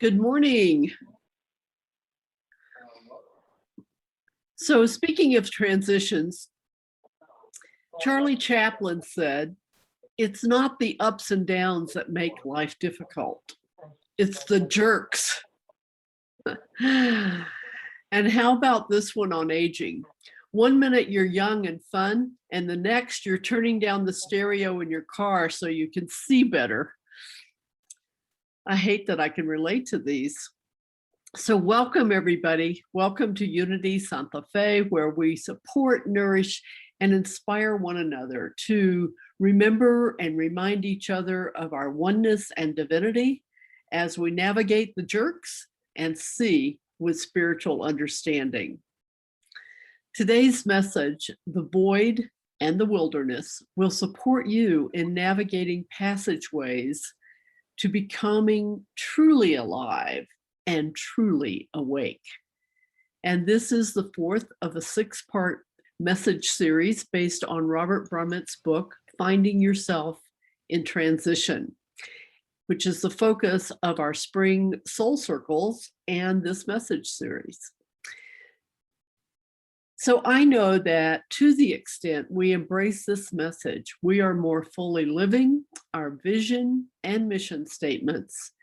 Good morning. So speaking of transitions, Charlie Chaplin said, "It's not the ups and downs that make life difficult. It's the jerks." And how about this one on aging? One minute you're young and fun, and the next you're turning down the stereo in your car so you can see better. I hate that I can relate to these. So welcome everybody. Welcome to Unity Santa Fe, where we support, nourish, and inspire one another to remember and remind each other of our oneness and divinity as we navigate the jerks and see with spiritual understanding. Today's message, The Void and the Wilderness, will support you in navigating passageways to becoming truly alive and truly awake. And this is the fourth of a 6-part message series based on Robert Brumet's book, Finding Yourself in Transition, which is the focus of our spring soul circles and this message series. So I know that to the extent we embrace this message, we are more fully living our vision and mission statements.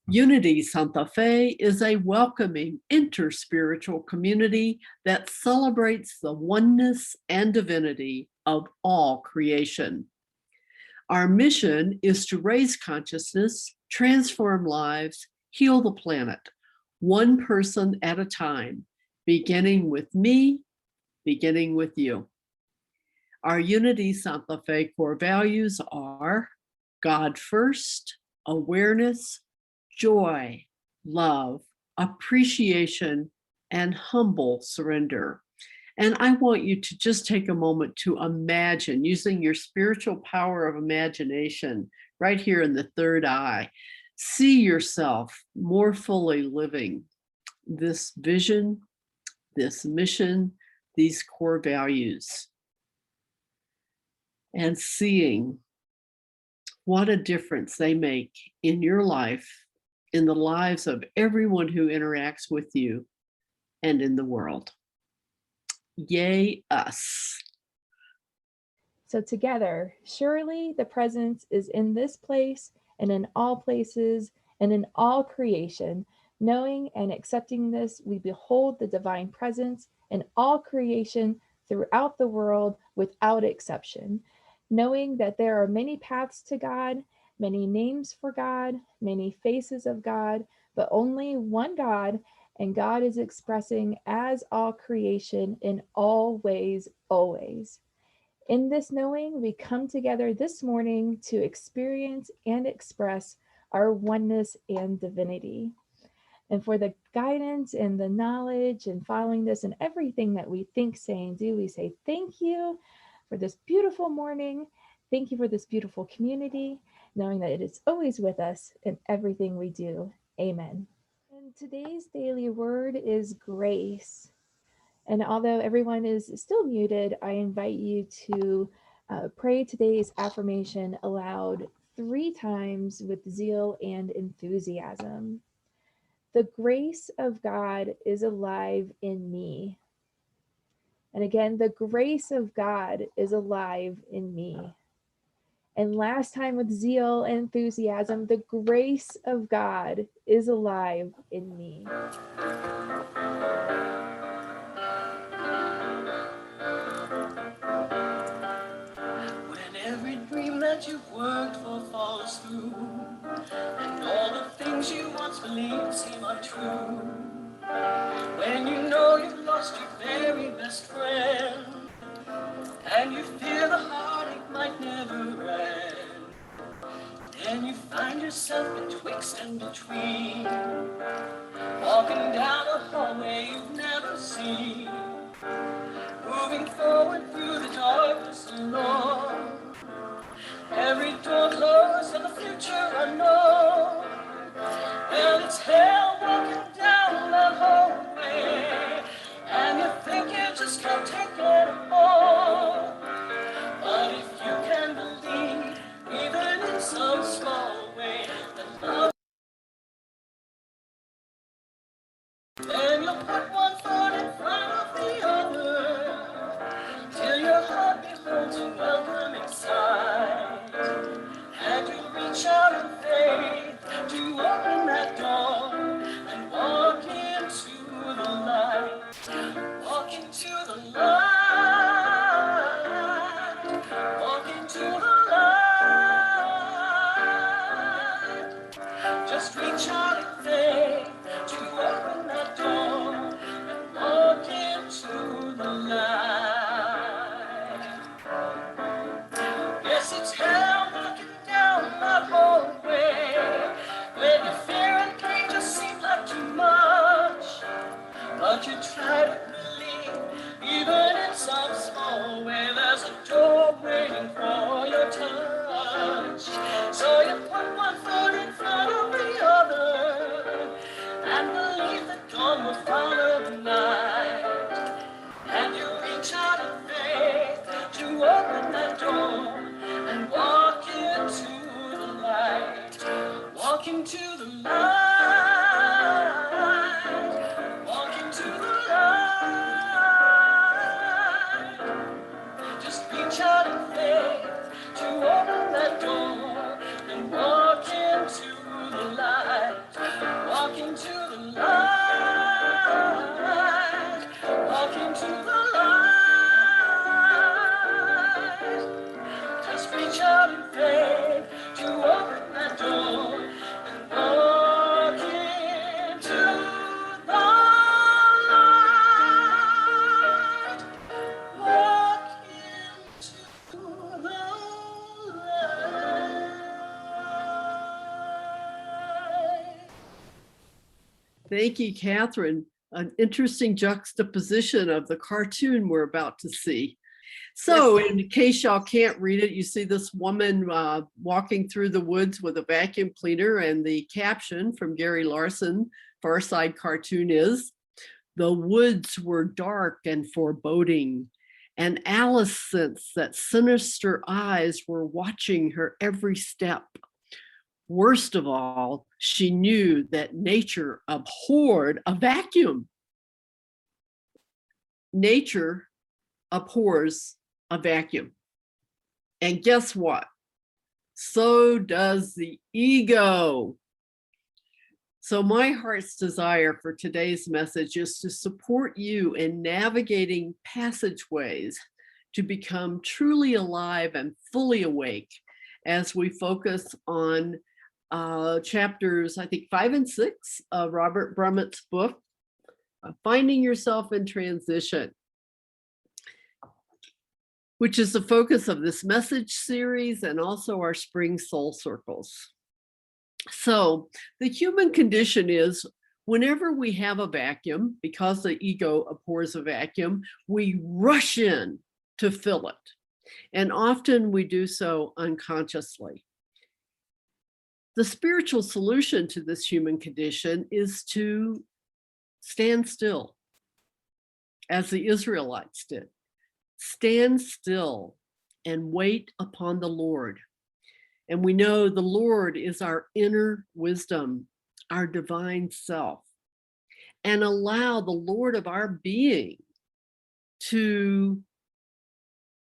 Unity Santa Fe is a welcoming interspiritual community that celebrates the oneness and divinity of all creation. Our mission is to raise consciousness, transform lives, heal the planet, one person at a time, beginning with me, beginning with you. Our Unity Santa Fe core values are God first, awareness, joy, love, appreciation, and humble surrender. And I want you to just take a moment to imagine, using your spiritual power of imagination right here in the third eye, see yourself more fully living this vision, this mission, these core values, and seeing what a difference they make in your life, in the lives of everyone who interacts with you, and in the world. Yay, us. So together, surely the presence is in this place and in all places and in all creation. Knowing and accepting this, we behold the divine presence in all creation throughout the world without exception. Knowing that there are many paths to God, many names for God, many faces of God, but only one God, and God is expressing as all creation in all ways, always. In this knowing, we come together this morning to experience and express our oneness and divinity. And for the guidance and the knowledge and following this and everything that we think, say, and do, we say thank you for this beautiful morning. Thank you for this beautiful community, knowing that it is always with us in everything we do. Amen. And today's daily word is grace. And although everyone is still muted, I invite you to pray today's affirmation aloud 3 times with zeal and enthusiasm. The grace of God is alive in me. And again, the grace of God is alive in me. And last time with zeal and enthusiasm, the grace of God is alive in me. When every dream that you've worked for falls through, and all the things you once believed seem untrue, when you know you've lost your very best friend, and you fear the heartache might never end, then you find yourself betwixt and between, walking down a hallway you've never seen, moving forward through the darkness alone. Every door closed and the future unknown. Well, it's hell walking down that hallway, and you think you just can't take it anymore. But if you can believe, even in some small way, that love put one foot in front of the other, till your heart beholds a welcoming sight. And you reach out in faith to open that door and walk into the light. Walk into the light. Walk into the light. Just reach out in faith to open that door and walk into the light. Yes, it's hell looking down that hallway, where the fear and pain just seem like too much. But you try to believe, even in some small way, there's a door waiting for your touch. So you put one foot in front of the other, and believe that dawn will follow the night. And you reach out in faith to open that door and walk into the light. Walk into the light. Walk into the light. Just reach out in faith to open that door and walk into the light. Walk into the light. Walk into the light. Just reach out in faith to open that door and walk into the light. Walk into the light. Thank you, Catherine. An interesting juxtaposition of the cartoon we're about to see. So in case y'all can't read it, you see this woman walking through the woods with a vacuum cleaner, and the caption from Gary Larson, Far Side cartoon, is, "The woods were dark and foreboding, and Alice sensed that sinister eyes were watching her every step. Worst of all, she knew that nature abhorred a vacuum." Nature abhors a vacuum. And guess what? So does the ego. So my heart's desire for today's message is to support you in navigating passageways to become truly alive and fully awake as we focus on chapters, I think 5 and 6 of Robert Brumet's book, Finding Yourself in Transition, which is the focus of this message series and also our spring soul circles. So the human condition is, whenever we have a vacuum, because the ego abhors a vacuum, we rush in to fill it. And often we do so unconsciously. The spiritual solution to this human condition is to stand still, as the Israelites did. Stand still and wait upon the Lord. And we know the Lord is our inner wisdom, our divine self, and allow the Lord of our being to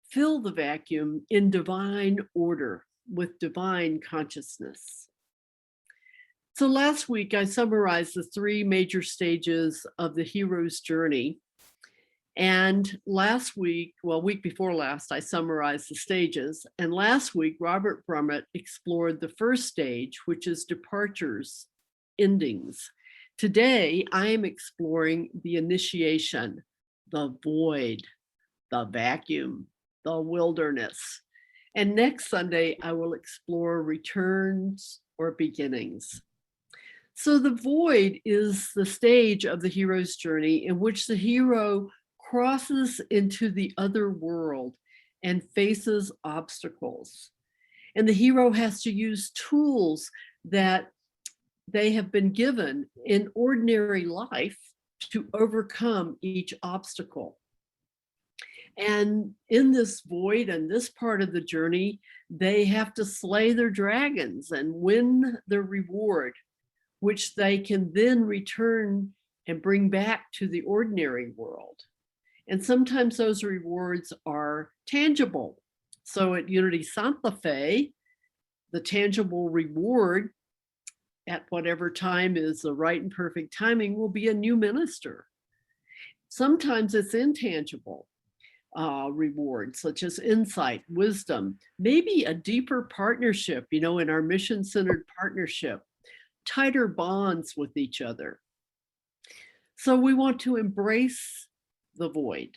fill the vacuum in divine order with divine consciousness. So last week, I summarized the 3 major stages of the hero's journey. And last week, well, week before last, I summarized the stages. And last week, Robert Brumet explored the first stage, which is departures, endings. Today, I am exploring the initiation, the void, the vacuum, the wilderness. And next Sunday, I will explore returns or beginnings. So the void is the stage of the hero's journey in which the hero crosses into the other world and faces obstacles. And the hero has to use tools that they have been given in ordinary life to overcome each obstacle. And in this void and this part of the journey, they have to slay their dragons and win the reward, which they can then return and bring back to the ordinary world. And sometimes those rewards are tangible. So at Unity Santa Fe, the tangible reward at whatever time is the right and perfect timing will be a new minister. Sometimes it's intangible rewards, such as insight, wisdom, maybe a deeper partnership, in our mission-centered partnership, tighter bonds with each other. So we want to embrace the void,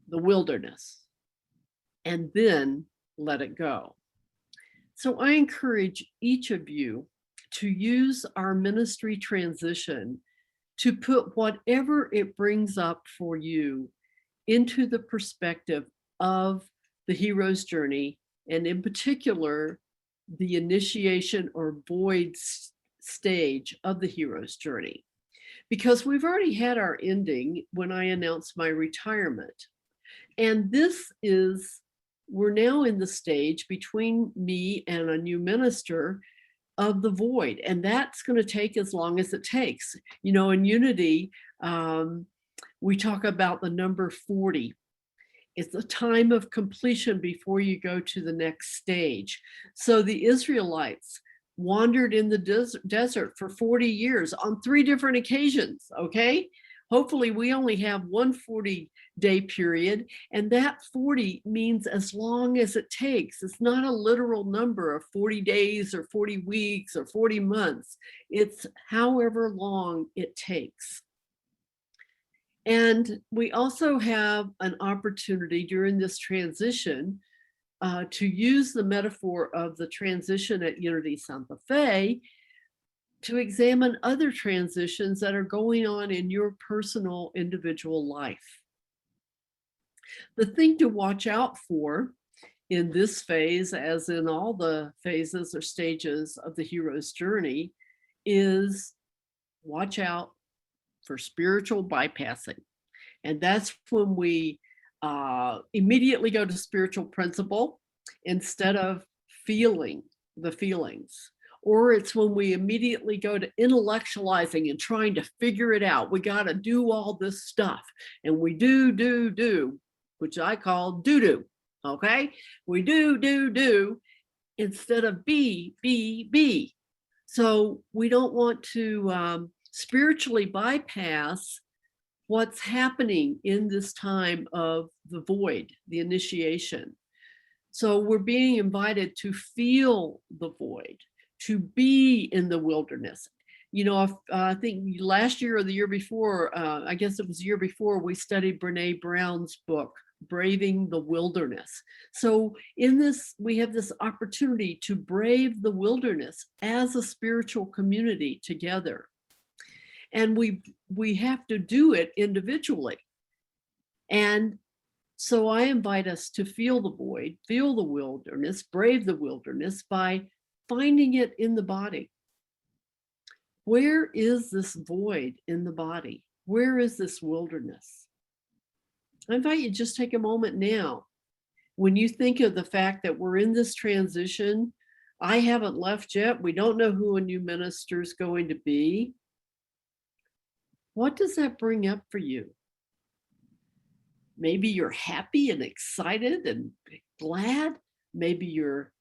the wilderness, and then let it go. So I encourage each of you to use our ministry transition to put whatever it brings up for you into the perspective of the hero's journey, and in particular, the initiation or void stage of the hero's journey. Because we've already had our ending when I announced my retirement. And we're now in the stage between me and a new minister of the void. And that's going to take as long as it takes. In Unity, we talk about the number 40. It's the time of completion before you go to the next stage. So the Israelites wandered in the desert for 40 years on 3 different occasions, okay? Hopefully we only have one 40-day period, and that 40 means as long as it takes. It's not a literal number of 40 days or 40 weeks or 40 months. It's however long it takes. And we also have an opportunity during this transition to use the metaphor of the transition at Unity Santa Fe to examine other transitions that are going on in your personal individual life. The thing to watch out for in this phase, as in all the phases or stages of the hero's journey, is watch out for spiritual bypassing. And that's when we immediately go to spiritual principle instead of feeling the feelings. Or it's when we immediately go to intellectualizing and trying to figure it out. We got to do all this stuff. And we do, which I call do. Okay? We do, instead of be. So we don't want to spiritually bypass what's happening in this time of the void, the initiation. So we're being invited to feel the void, to be in the wilderness. I think last year or the year before, I guess it was the year before, we studied Brene Brown's book, Braving the Wilderness. So in this, we have this opportunity to brave the wilderness as a spiritual community together. And we have to do it individually. And so I invite us to feel the void, feel the wilderness, brave the wilderness by finding it in the body. Where is this void in the body? Where is this wilderness? I invite you to just take a moment now. When you think of the fact that we're in this transition, I haven't left yet. We don't know who a new minister is going to be. What does that bring up for you? Maybe you're happy and excited and glad. Maybe you're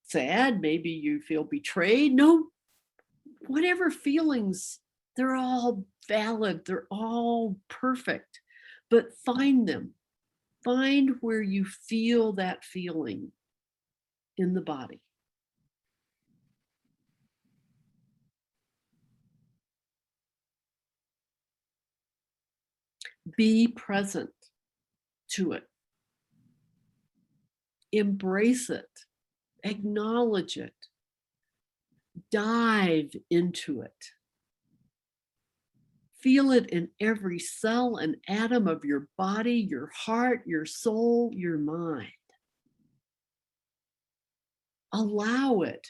sad. Maybe you feel betrayed. No, whatever feelings, they're all valid. They're all perfect. But find them. Find where you feel that feeling in the body. Be present to it. Embrace it. Acknowledge it. Dive into it. Feel it in every cell and atom of your body, your heart, your soul, your mind. Allow it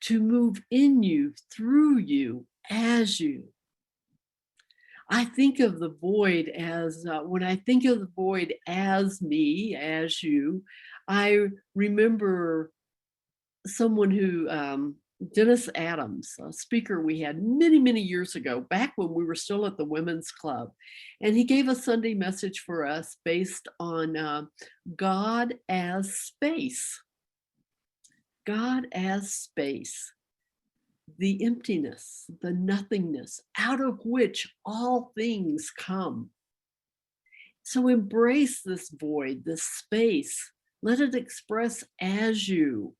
to move in you, through you, as you. I think of the void as, when I think of the void as me, as you, I remember someone who Dennis Adams, a speaker we had many, many years ago, back when we were still at the Women's Club. And he gave a Sunday message for us based on God as space. God as space. The emptiness, the nothingness, out of which all things come. So embrace this void, this space. Let it express as you.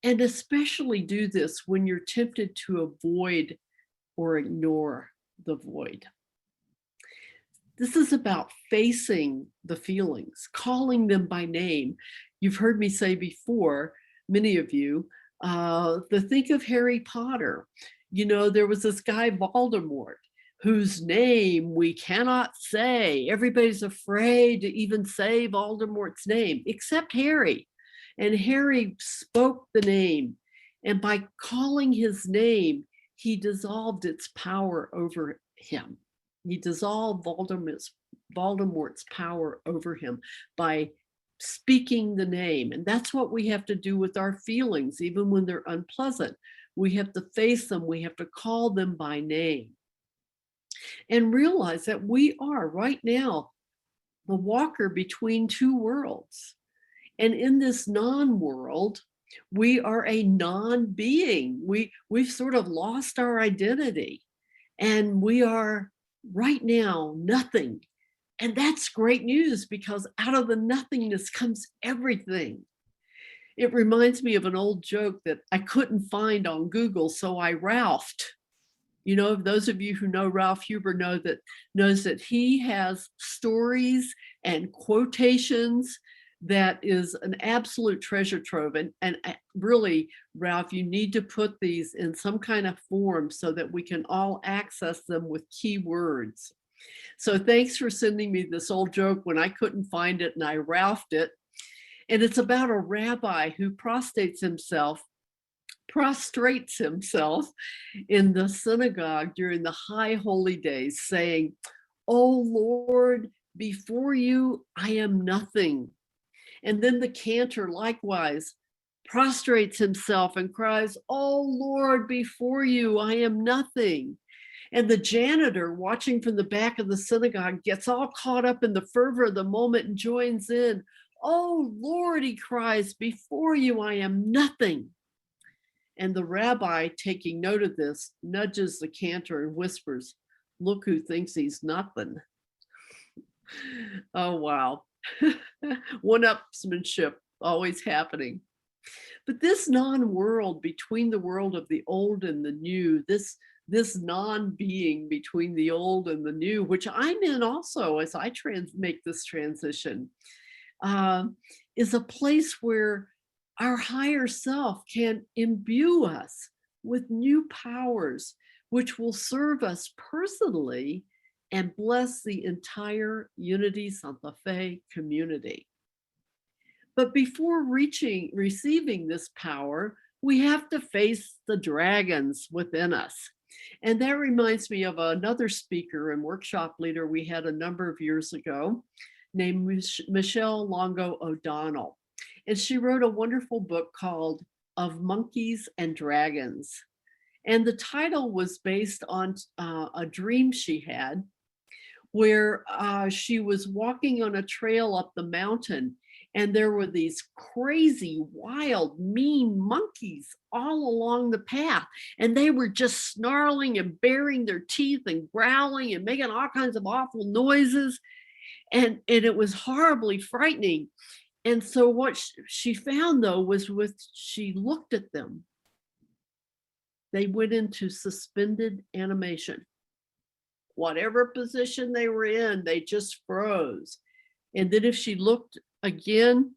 And especially do this when you're tempted to avoid or ignore the void. This is about facing the feelings, calling them by name. You've heard me say before, many of you, think of Harry Potter. You know, there was this guy, Voldemort, whose name we cannot say. Everybody's afraid to even say Voldemort's name, except Harry. And Harry spoke the name. And by calling his name, he dissolved its power over him. He dissolved Voldemort's power over him by speaking the name. And that's what we have to do with our feelings, even when they're unpleasant. We have to face them. We have to call them by name. And realize that we are right now the walker between two worlds. And in this non-world, we are a non-being. We've sort of lost our identity. And we are right now nothing. And that's great news, because out of the nothingness comes everything. It reminds me of an old joke that I couldn't find on Google, so I Ralphed. You know, those of you who know Ralph Huber knows that he has stories and quotations that is an absolute treasure trove. And really, Ralph, you need to put these in some kind of form so that we can all access them with keywords. So thanks for sending me this old joke when I couldn't find it and I Ralphed it. And it's about a rabbi who prostrates himself in the synagogue during the high holy days, saying, "Oh Lord, before you, I am nothing." And then the cantor likewise prostrates himself and cries, "Oh Lord, before you, I am nothing." And the janitor, watching from the back of the synagogue, gets all caught up in the fervor of the moment and joins in. "Oh Lord," he cries, "before you, I am nothing." And the rabbi, taking note of this, nudges the cantor and whispers, "Look who thinks he's nothing." Oh, wow. One-upsmanship always happening. But this non-world between the world of the old and the new, this non-being between the old and the new, which I'm in also as I make this transition, is a place where our higher self can imbue us with new powers, which will serve us personally and bless the entire Unity Santa Fe community. But before receiving this power, we have to face the dragons within us. And that reminds me of another speaker and workshop leader we had a number of years ago named Michelle Longo O'Donnell. And she wrote a wonderful book called Of Monkeys and Dragons. And the title was based on a dream she had where she was walking on a trail up the mountain, and there were these crazy, wild, mean monkeys all along the path. And they were just snarling and baring their teeth and growling and making all kinds of awful noises. And it was horribly frightening. And so what she found, though, was she looked at them, they went into suspended animation. Whatever position they were in, they just froze. And then if she looked again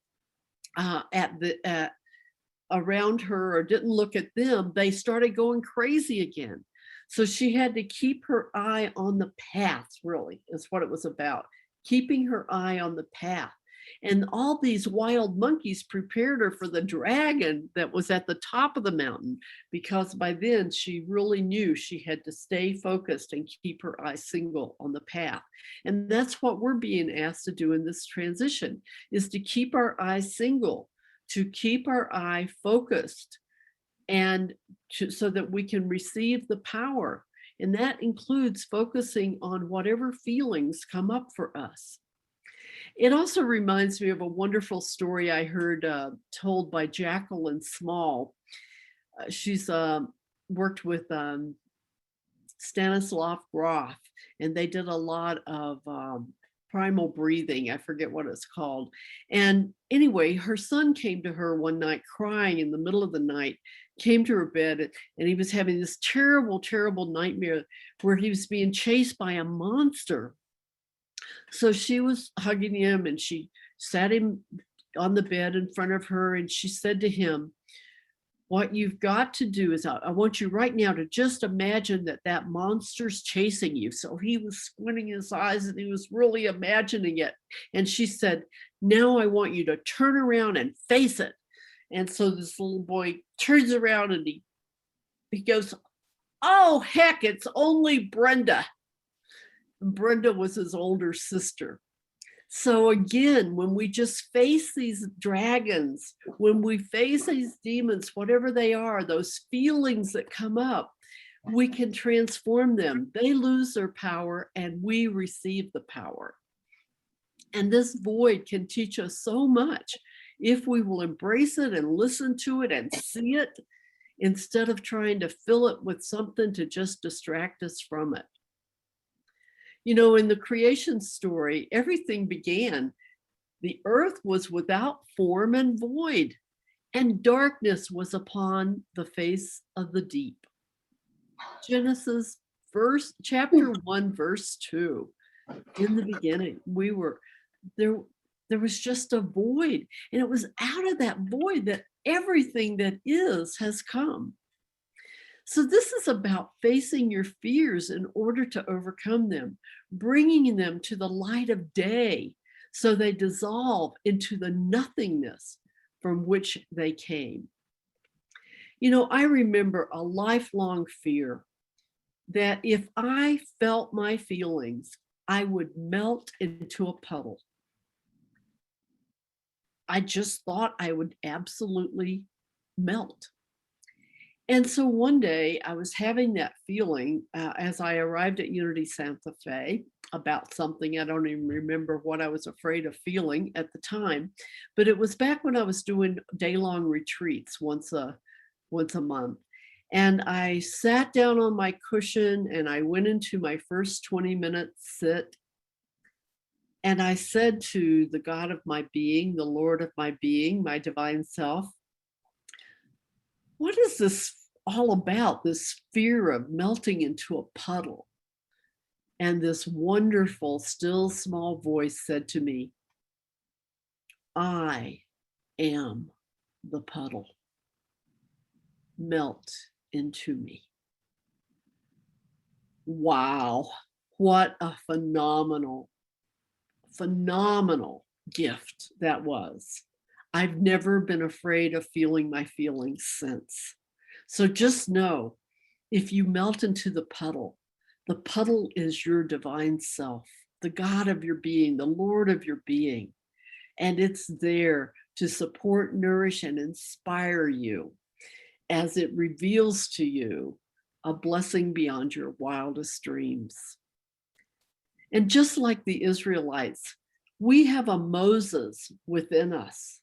around her or didn't look at them, they started going crazy again. So she had to keep her eye on the path, really, is what it was about, keeping her eye on the path. And all these wild monkeys prepared her for the dragon that was at the top of the mountain, because by then she really knew she had to stay focused and keep her eye single on the path. And that's what we're being asked to do in this transition, is to keep our eyes single to keep our eye focused and so that we can receive the power. And that includes focusing on whatever feelings come up for us. It also reminds me of a wonderful story I heard told by Jacqueline Small. She's worked with Stanislav Grof, and they did a lot of primal breathing. I forget what it's called. And anyway, her son came to her one night crying in the middle of the night, came to her bed, and he was having this terrible, terrible nightmare where he was being chased by a monster. So she was hugging him, and she sat him on the bed in front of her, and she said to him, what you've got to do is I want you right now to just imagine that that monster's chasing you. So he was squinting his eyes and he was really imagining it. And she said, now I want you to turn around and face it. And so this little boy turns around and he goes, oh, heck, it's only Brenda. And Brenda was his older sister. So again, when we just face these dragons, when we face these demons, whatever they are, those feelings that come up, we can transform them. They lose their power and we receive the power. And this void can teach us so much if we will embrace it and listen to it and see it instead of trying to fill it with something to just distract us from it. You know, in the creation story, everything began. The earth was without form and void, and darkness was upon the face of the deep. Genesis chapter 1, verse 2. In the beginning, there was just a void, and it was out of that void that everything that is has come. So this is about facing your fears in order to overcome them, bringing them to the light of day so they dissolve into the nothingness from which they came. You know, I remember a lifelong fear that if I felt my feelings, I would melt into a puddle. I just thought I would absolutely melt. And so one day I was having that feeling as I arrived at Unity Santa Fe about something. I don't even remember what I was afraid of feeling at the time, but it was back when I was doing day-long retreats once a month. And I sat down on my cushion and I went into my first 20-minute sit. And I said to the God of my being, the Lord of my being, my divine self, what is this all about, this fear of melting into a puddle? And this wonderful, still small voice said to me, I am the puddle. Melt into me. Wow, what a phenomenal gift that was. I've never been afraid of feeling my feelings since. So just know, if you melt into the puddle is your divine self, the God of your being, the Lord of your being. And it's there to support, nourish, and inspire you as it reveals to you a blessing beyond your wildest dreams. And just like the Israelites, we have a Moses within us,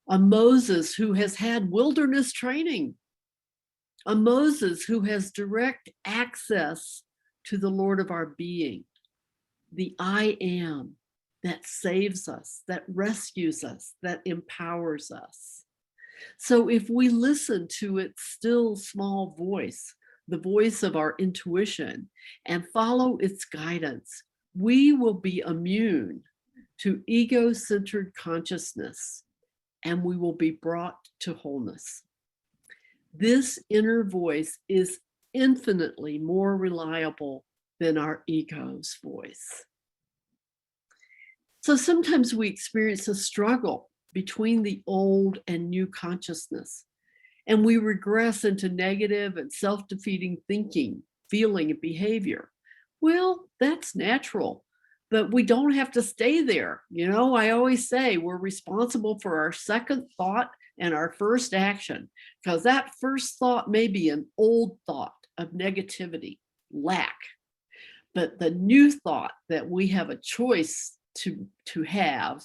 a Moses who has had wilderness training, a Moses who has direct access to the Lord of our being, the I am that saves us, that rescues us, that empowers us. So if we listen to its still small voice, the voice of our intuition, and follow its guidance, we will be immune to ego-centered consciousness, and we will be brought to wholeness. This inner voice is infinitely more reliable than our ego's voice. So sometimes we experience a struggle between the old and new consciousness, and we regress into negative and self-defeating thinking, feeling, and behavior. Well, that's natural, but we don't have to stay there. You know, I always say we're responsible for our second thought and our first action, because that first thought may be an old thought of negativity, lack. But the new thought that we have a choice to have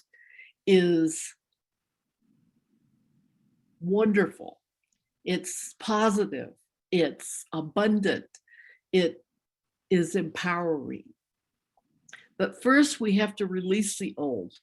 is wonderful. It's positive. It's abundant. It is empowering. But first, we have to release the old.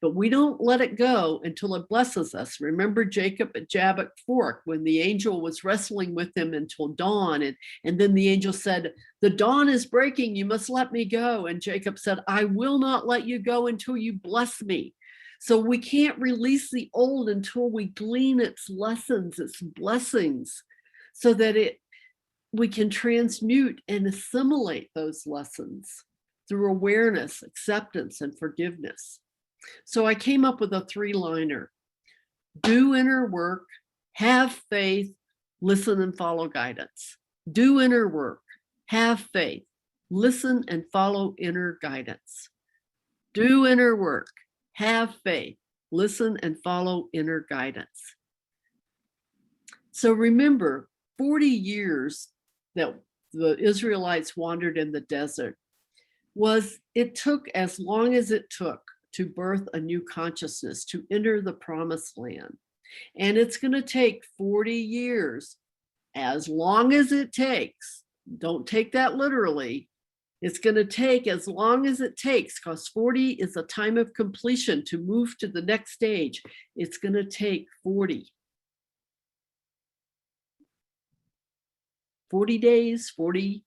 But we don't let it go until it blesses us. Remember Jacob at Jabbok Fork, when the angel was wrestling with him until dawn, and then the angel said, "The dawn is breaking, you must let me go." And Jacob said, "I will not let you go until you bless me." So we can't release the old until we glean its lessons, its blessings, so that we can transmute and assimilate those lessons through awareness, acceptance, and forgiveness. So I came up with a 3-liner: do inner work, have faith, listen and follow guidance. Do inner work, have faith, listen and follow inner guidance. Do inner work, have faith, listen and follow inner guidance. So remember, 40 years that the Israelites wandered in the desert it took as long as it took to birth a new consciousness, to enter the promised land. And it's going to take 40 years, as long as it takes. Don't take that literally. It's going to take as long as it takes, because 40 is a time of completion to move to the next stage. It's going to take 40 days, 40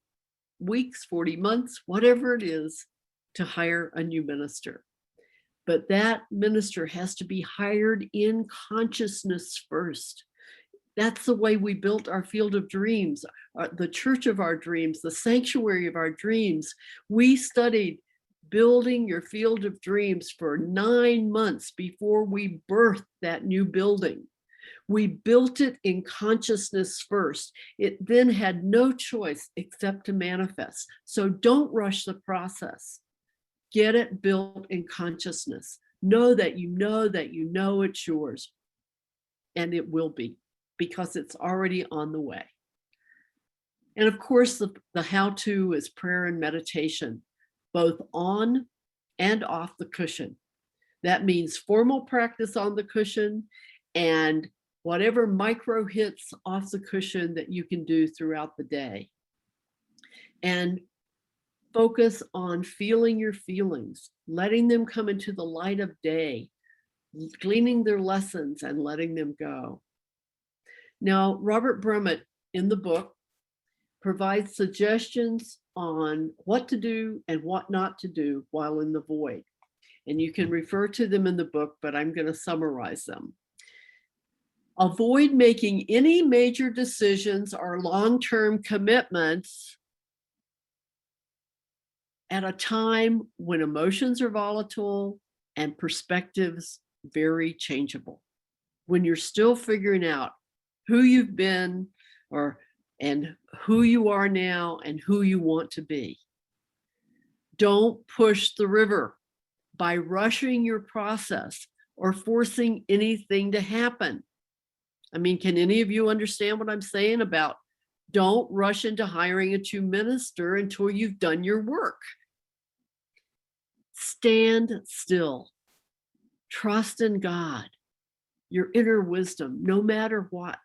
weeks, 40 months, whatever it is, to hire a new minister. But that minister has to be hired in consciousness first. That's the way we built our field of dreams, the church of our dreams, the sanctuary of our dreams. We studied building your field of dreams for 9 months before we birthed that new building. We built it in consciousness first. It then had no choice except to manifest. So don't rush the process. Get it built in consciousness. Know that you know that you know it's yours. And it will be, because it's already on the way. And of course, the how-to is prayer and meditation, both on and off the cushion. That means formal practice on the cushion and whatever micro hits off the cushion that you can do throughout the day. And focus on feeling your feelings, letting them come into the light of day, gleaning their lessons and letting them go. Now, Robert Brumet in the book provides suggestions on what to do and what not to do while in the void. And you can refer to them in the book, but I'm going to summarize them. Avoid making any major decisions or long-term commitments at a time when emotions are volatile and perspectives very changeable. When you're still figuring out who you've been and who you are now and who you want to be. Don't push the river by rushing your process or forcing anything to happen. I mean, can any of you understand what I'm saying about don't rush into hiring a new minister until you've done your work? Stand still. Trust in God, your inner wisdom, no matter what.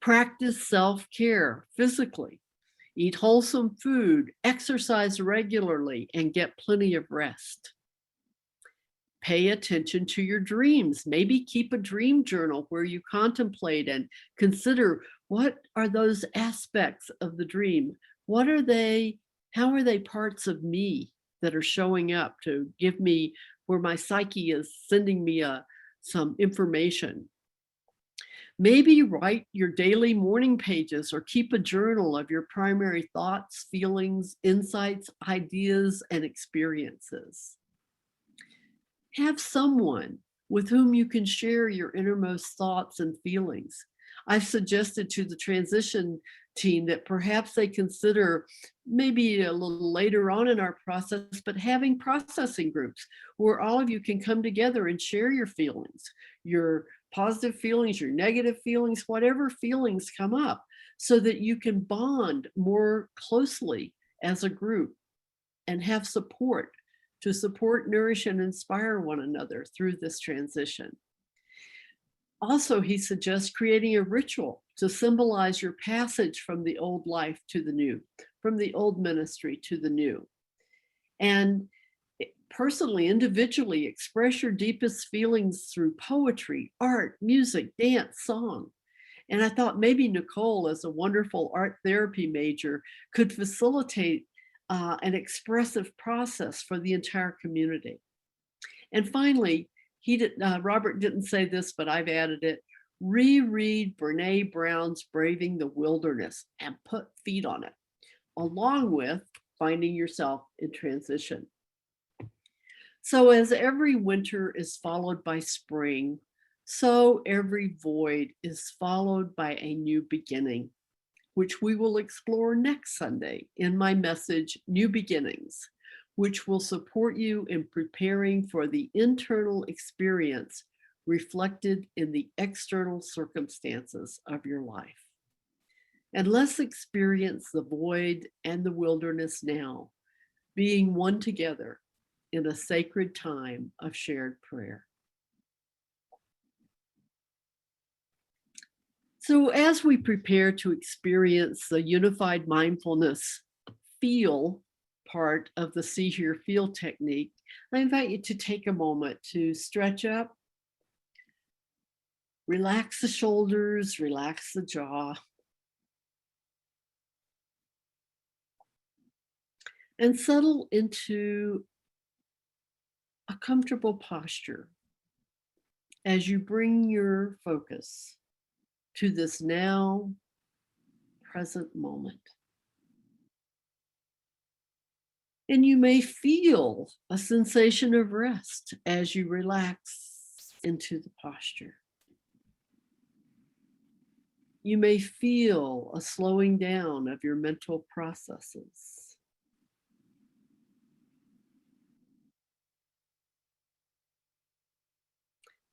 Practice self-care physically. Eat wholesome food, exercise regularly, and get plenty of rest. Pay attention to your dreams. Maybe keep a dream journal where you contemplate and consider, what are those aspects of the dream? What are they? How are they parts of me that are showing up to give me, where my psyche is sending me some information? Maybe write your daily morning pages or keep a journal of your primary thoughts, feelings, insights, ideas, and experiences. Have someone with whom you can share your innermost thoughts and feelings. I've suggested to the transition team that perhaps they consider maybe a little later on in our process, but having processing groups where all of you can come together and share your feelings, your positive feelings, your negative feelings, whatever feelings come up, so that you can bond more closely as a group and have support to support, nourish, and inspire one another through this transition. Also, he suggests creating a ritual to symbolize your passage from the old life to the new, from the old ministry to the new. And personally, individually, express your deepest feelings through poetry, art, music, dance, song. And I thought maybe Nicole, as a wonderful art therapy major, could facilitate an expressive process for the entire community. And finally, Robert didn't say this, but I've added it. Reread Brene Brown's Braving the Wilderness and put feet on it, along with finding yourself in transition. So as every winter is followed by spring, so every void is followed by a new beginning, which we will explore next Sunday in my message, New Beginnings, which will support you in preparing for the internal experience reflected in the external circumstances of your life. And let's experience the void and the wilderness now, being one together in a sacred time of shared prayer. So as we prepare to experience the unified mindfulness feel part of the see, hear, feel technique, I invite you to take a moment to stretch up, relax the shoulders, relax the jaw, and settle into a comfortable posture as you bring your focus to this now present moment. And you may feel a sensation of rest as you relax into the posture. You may feel a slowing down of your mental processes.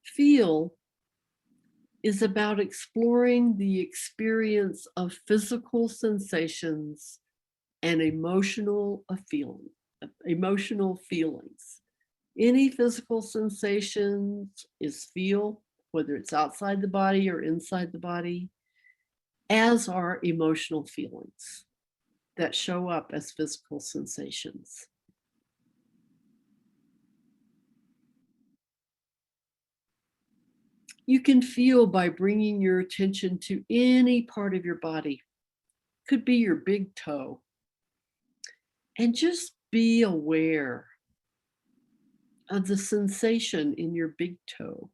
Feel is about exploring the experience of physical sensations and emotional feelings. Any physical sensations is feel, whether it's outside the body or inside the body, as are emotional feelings that show up as physical sensations. You can feel by bringing your attention to any part of your body. Could be your big toe. And just be aware of the sensation in your big toe.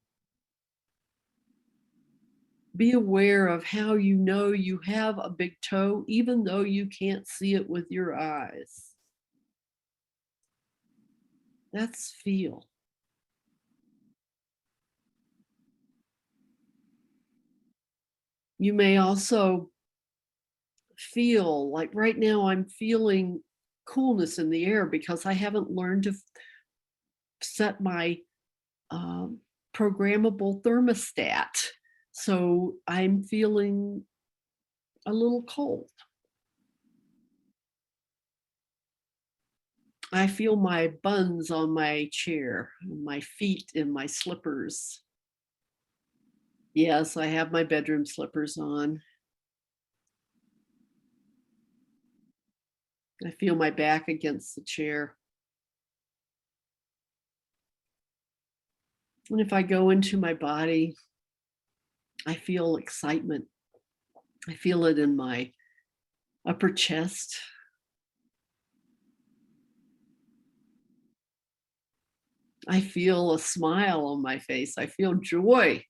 Be aware of how you know you have a big toe, even though you can't see it with your eyes. That's feel. You may also feel like right now I'm feeling coolness in the air because I haven't learned to set my programmable thermostat. So I'm feeling a little cold. I feel my buns on my chair, my feet in my slippers. Yes, I have my bedroom slippers on. I feel my back against the chair. And if I go into my body, I feel excitement. I feel it in my upper chest. I feel a smile on my face. I feel joy.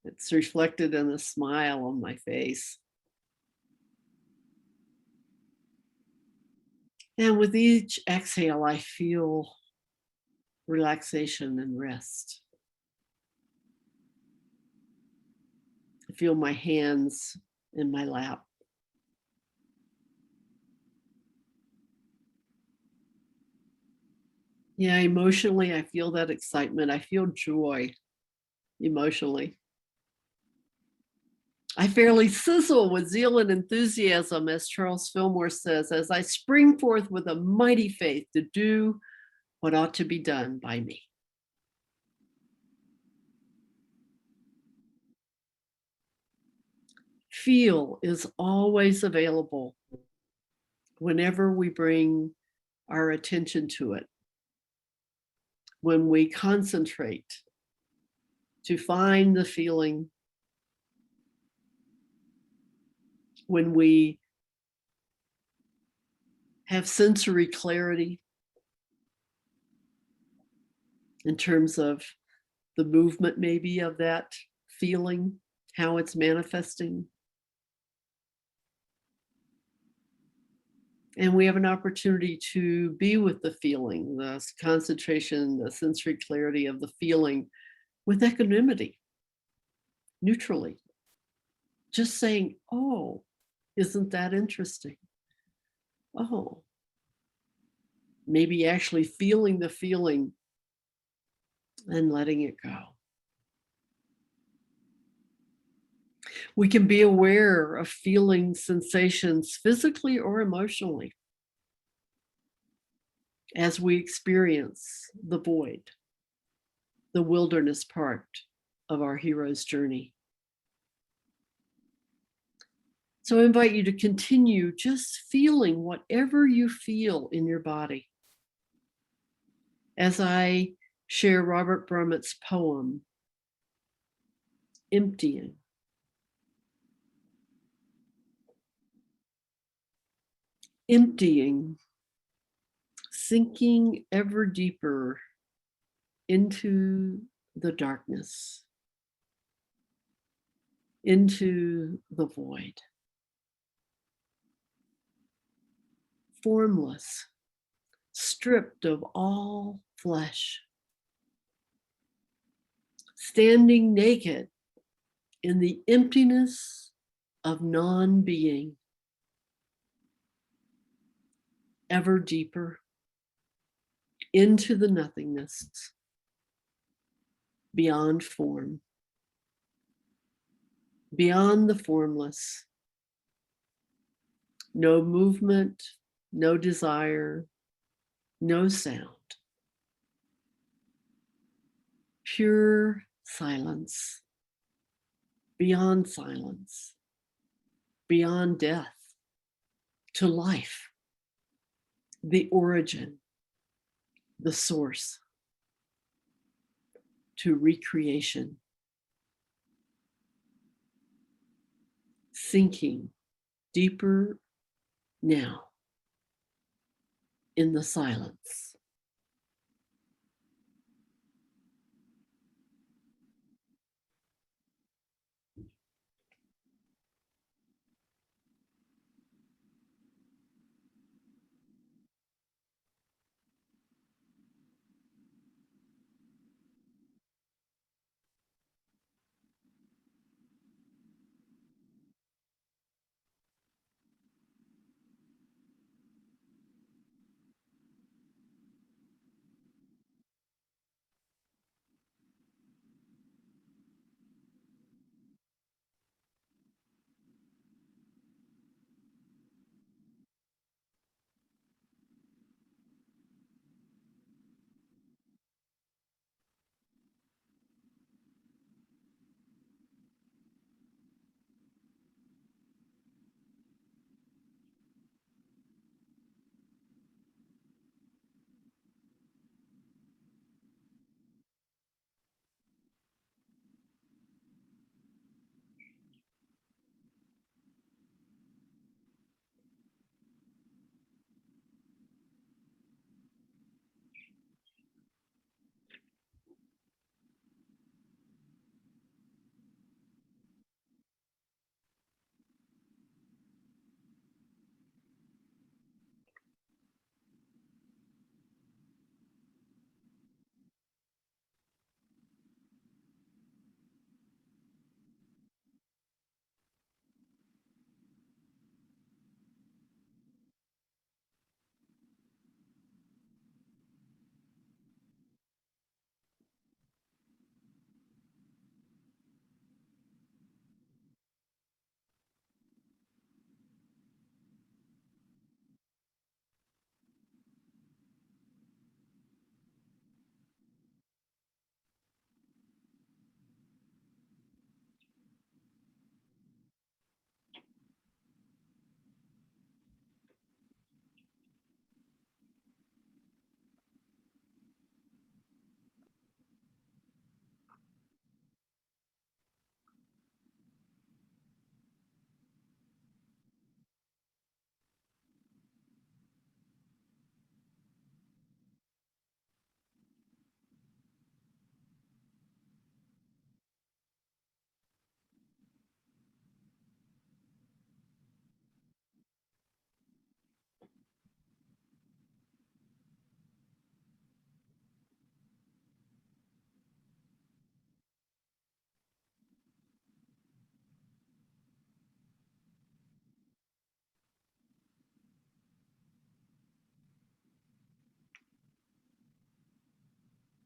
It's reflected in a smile on my face. And with each exhale, I feel relaxation and rest. I feel my hands in my lap. Yeah, emotionally, I feel that excitement. I feel joy emotionally. I fairly sizzle with zeal and enthusiasm, as Charles Fillmore says, as I spring forth with a mighty faith to do what ought to be done by me. Feel is always available whenever we bring our attention to it, when we concentrate to find the feeling, when we have sensory clarity in terms of the movement, maybe, of that feeling, how it's manifesting. And we have an opportunity to be with the feeling, the concentration, the sensory clarity of the feeling with equanimity, neutrally. Just saying, oh, isn't that interesting? Oh, maybe actually feeling the feeling and letting it go. We can be aware of feeling sensations physically or emotionally as we experience the void, the wilderness part of our hero's journey. So I invite you to continue just feeling whatever you feel in your body. As I share Robert Brumet's poem, Emptying. Emptying, sinking ever deeper into the darkness, into the void. Formless, stripped of all flesh, standing naked in the emptiness of non-being, ever deeper into the nothingness, beyond form, beyond the formless. No movement, no desire, no sound. Pure silence, beyond silence, beyond death, to life, the origin, the source, to recreation. Sinking deeper now in the silence.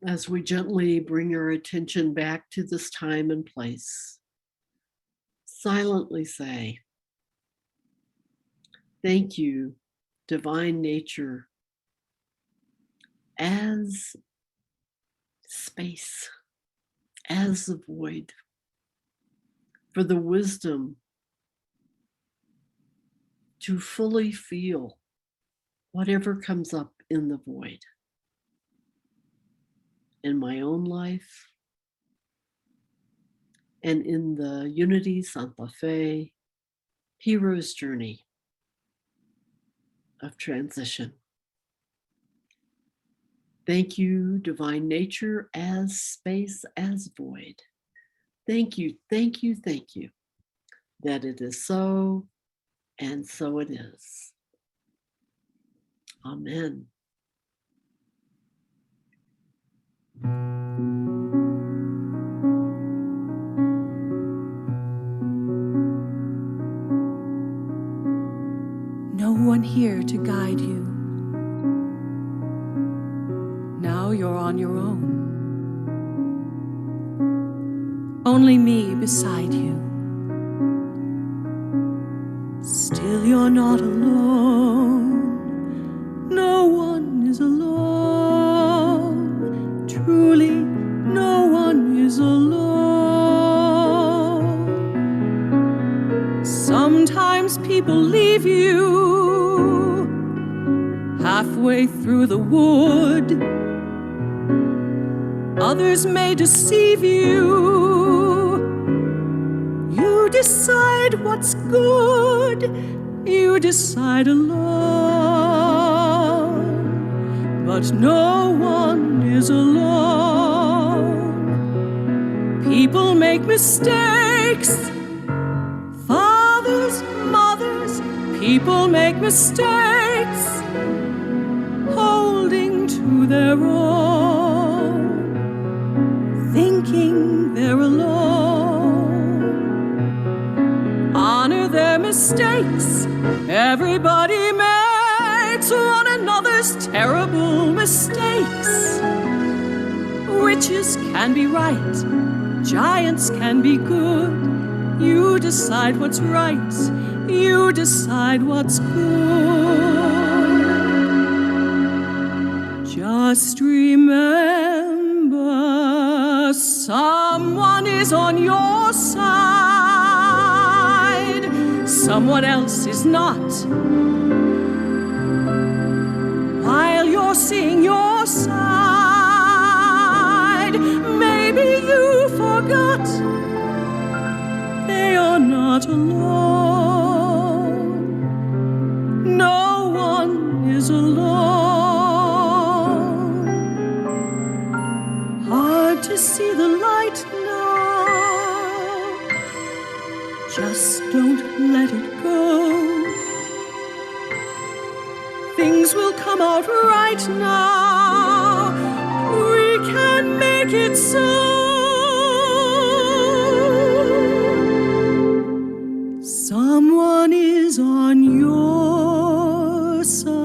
As we gently bring our attention back to this time and place, silently say, thank you, divine nature, as space, as the void, for the wisdom to fully feel whatever comes up in the void. In my own life, and in the Unity Santa Fe hero's journey of transition. Thank you, divine nature, as space, as void. Thank you, thank you, thank you, that it is so, and so it is. Amen. No one here to guide you. Now you're on your own. Only me beside you. Still you're not alone. No one is alone. Truly, no one is alone. Sometimes people leave you halfway through the wood. Others may deceive you. You decide what's good. You decide alone. But no one is alone. People make mistakes. Fathers, mothers, people make mistakes. Holding to their own, thinking they're alone. Honor their mistakes. Everybody makes one another's terrible mistakes. Witches can be right, giants can be good. You decide what's right, you decide what's good. Just remember, someone is on your side, someone else is not. While you're seeing your side, maybe you forgot they are not alone. No one is alone. Hard to see the light now. Just don't let it go. Things will come out right now. We can make it so. Someone is on your side.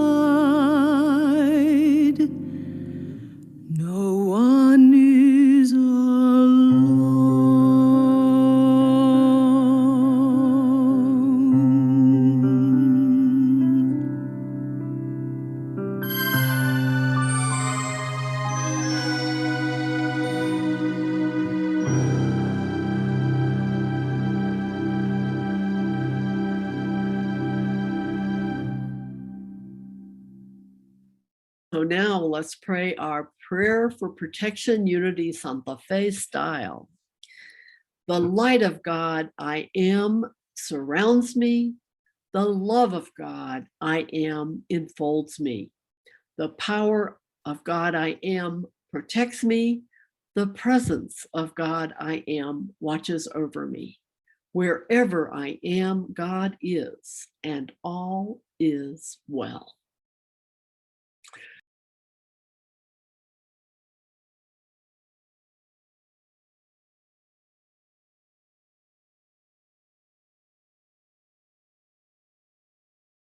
No one is So now let's pray our prayer for protection, unity, Santa Fe style. The light of God, I am, surrounds me. The love of God, I am, enfolds me. The power of God, I am, protects me. The presence of God, I am, watches over me. Wherever I am, God is, and all is well.